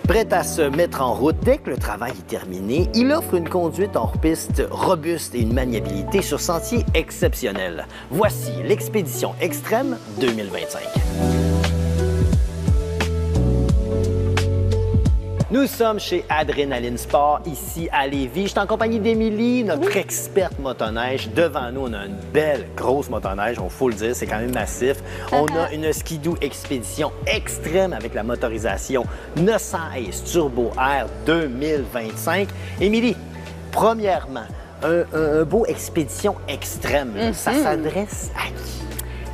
Prêt à se mettre en route dès que le travail est terminé, il offre une conduite hors-piste robuste et une maniabilité sur sentier exceptionnelle. Voici l'Expédition Extrême 2025. Nous sommes chez Adrénaline Sport, ici à Lévis. Je suis en compagnie d'Émilie, notre experte motoneige. Devant nous, on a une belle, grosse motoneige, il faut le dire, c'est quand même massif. On a une Ski-Doo Expédition Extrême avec la motorisation 900 Ace Turbo Air 2025. Émilie, premièrement, un beau Expédition Extrême, ça s'adresse à qui?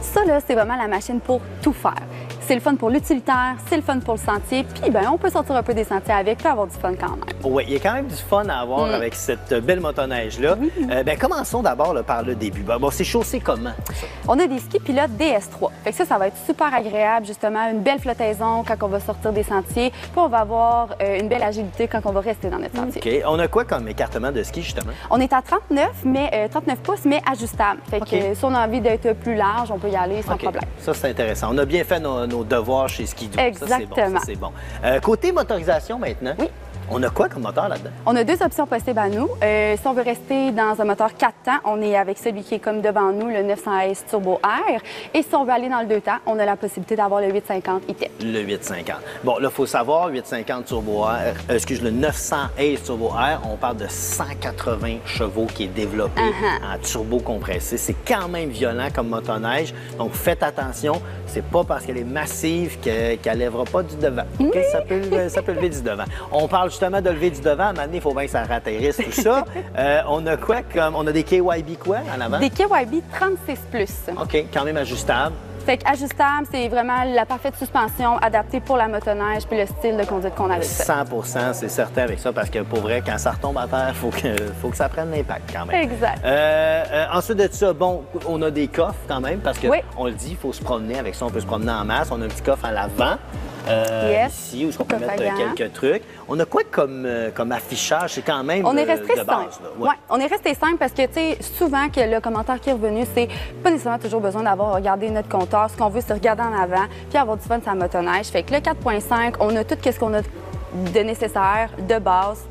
Ça, là, c'est vraiment la machine pour tout faire. C'est le fun pour l'utilitaire, c'est le fun pour le sentier, puis ben on peut sortir un peu des sentiers avec, puis avoir du fun quand même. Oui, il y a quand même du fun à avoir avec cette belle motoneige-là. Oui. Commençons d'abord par le début. Bon, c'est chaussé comment? Ça? On a des skis pilotes DS3. Fait que ça va être super agréable, justement, une belle flottaison quand on va sortir des sentiers, puis on va avoir une belle agilité quand on va rester dans notre sentier. OK. On a quoi comme écartement de ski, justement? On est à 39 pouces, mais ajustable. Fait que si on a envie d'être plus large, on peut y aller sans problème. Ça, c'est intéressant. On a bien fait nos devoirs chez Ski-Doo. Exactement. Ça, c'est bon. Côté motorisation maintenant, on a quoi comme moteur là-dedans? On a deux options possibles à nous. Si on veut rester dans un moteur 4 temps, on est avec celui qui est comme devant nous, le 900 Ace Turbo Air. Et si on veut aller dans le 2 temps, on a la possibilité d'avoir le 850 e-Tech. Le 850. Bon, là, il faut savoir, 850 Turbo Air, le 900 Ace Turbo Air, on parle de 180 chevaux qui est développé en turbo compressé. C'est quand même violent comme motoneige. Donc, faites attention. C'est pas parce qu'elle est massive qu'elle lèvera pas du devant. Okay? Ça peut lever du devant. On parle justement de lever du devant. À un moment donné, il faut bien que ça ratterrisse, tout ça. On a quoi comme... On a des KYB quoi en avant? Des KYB 36+. OK, quand même ajustable. Fait qu'ajustable, c'est vraiment la parfaite suspension adaptée pour la motoneige puis le style de conduite qu'on a avec ça. 100 c'est certain avec ça, parce que pour vrai, quand ça retombe à terre, il faut que ça prenne l'impact quand même. Exact. Ensuite de ça, bon, on a des coffres quand même, parce que on le dit, il faut se promener avec ça, on peut se promener en masse. On a un petit coffre à l'avant. Ici, où on peut mettre quelques trucs. On a quoi comme affichage? C'est quand même on est resté de base. On est resté simple parce que, tu sais, souvent que le commentaire qui est revenu, c'est pas nécessairement toujours besoin d'avoir regardé notre compteur. Ce qu'on veut, c'est regarder en avant puis avoir du fun sur la motoneige. Fait que le 4.5, on a tout ce qu'on a de nécessaire, de base,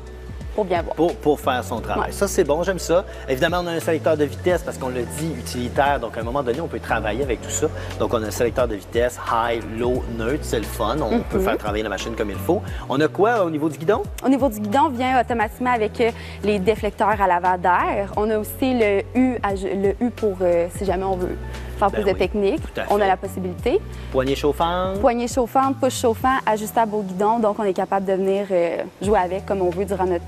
pour bien voir. Pour faire son travail. Ça, c'est bon, j'aime ça. Évidemment, on a un sélecteur de vitesse parce qu'on le dit utilitaire. Donc, à un moment donné, on peut travailler avec tout ça. Donc, on a un sélecteur de vitesse, high, low, neutre. C'est le fun. On peut faire travailler la machine comme il faut. On a quoi au niveau du guidon? Au niveau du guidon, on vient automatiquement avec les déflecteurs à l'avant d'air. On a aussi le U pour si jamais on veut faire plus de technique. On a la possibilité. Poignée chauffante. Poignée chauffante, push chauffant, ajustable au guidon. Donc, on est capable de venir jouer avec comme on veut durant notre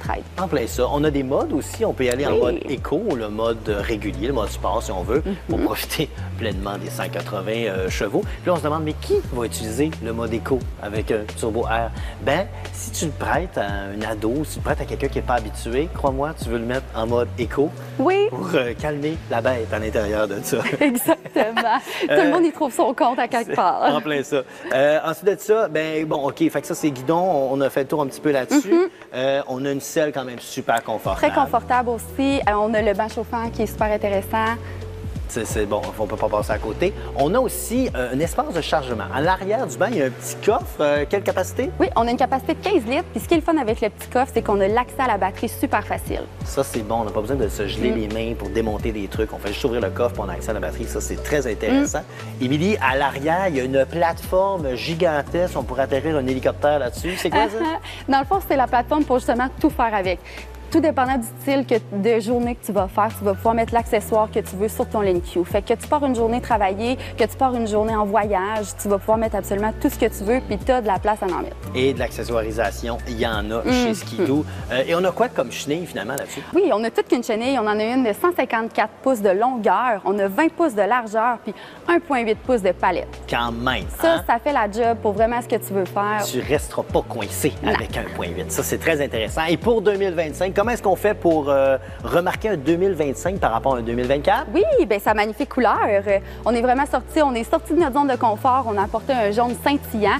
ride. En plein ça. On a des modes aussi. On peut y aller en mode éco, le mode régulier, le mode sport si on veut, pour profiter pleinement des 180 chevaux. Puis là, on se demande, mais qui va utiliser le mode éco avec un Turbo Air? Ben, si tu le prêtes à un ado, si tu le prêtes à quelqu'un qui n'est pas habitué, crois-moi, tu veux le mettre en mode éco pour calmer la bête à l'intérieur de ça. Exactement. Tout le monde y trouve son compte à quelque part. En plein ça. Ensuite de ça, ben bon, OK, fait que ça, c'est guidon. On a fait le tour un petit peu là-dessus. On a une selle quand même super confortable. Très confortable aussi. On a le banc chauffant qui est super intéressant. C'est bon, on ne peut pas passer à côté. On a aussi un espace de chargement. À l'arrière du banc, il y a un petit coffre. Quelle capacité? Oui, on a une capacité de 15 litres. Puis ce qui est le fun avec le petit coffre, c'est qu'on a l'accès à la batterie super facile. Ça, c'est bon. On n'a pas besoin de se geler les mains pour démonter des trucs. On fait juste ouvrir le coffre et on a accès à la batterie. Ça, c'est très intéressant. Émilie, à l'arrière, il y a une plateforme gigantesque. On pourrait atterrir un hélicoptère là-dessus. C'est quoi ça? Dans le fond, c'est la plateforme pour justement tout faire avec. Tout dépendant du style de journée que tu vas faire, tu vas pouvoir mettre l'accessoire que tu veux sur ton LinQ. Fait que tu pars une journée travailler, que tu pars une journée en voyage, tu vas pouvoir mettre absolument tout ce que tu veux, puis tu as de la place à en mettre. Et de l'accessoirisation, il y en a chez Ski-Doo. Et on a quoi comme chenille, finalement, là-dessus? Oui, on a toute qu'une chenille. On en a une de 154 pouces de longueur, on a 20 pouces de largeur, puis 1,8 pouces de palette. Quand même! Ça fait la job pour vraiment ce que tu veux faire. Tu resteras pas coincé avec 1,8. Ça, c'est très intéressant. Et pour 2025, comment est-ce qu'on fait pour remarquer un 2025 par rapport à un 2024? Oui, bien, sa magnifique couleur. On est vraiment sorti de notre zone de confort. On a apporté un jaune scintillant.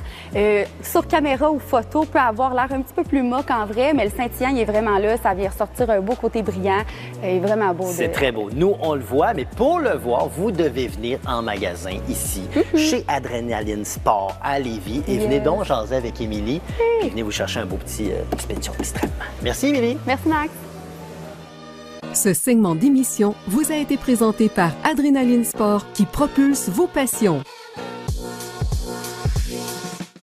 Sur caméra ou photo, peut avoir l'air un petit peu plus mat qu'en vrai, mais le scintillant, il est vraiment là. Ça vient ressortir un beau côté brillant. Il est vraiment beau. C'est très beau. Nous, on le voit, mais pour le voir, vous devez venir en magasin ici, chez Adrénaline Sport à Lévis. Et venez donc jaser avec Émilie. Et venez vous chercher un beau petit expédition extrêmement. Merci, Émilie. Merci, Max. Ce segment d'émission vous a été présenté par Adrénaline Sport qui propulse vos passions.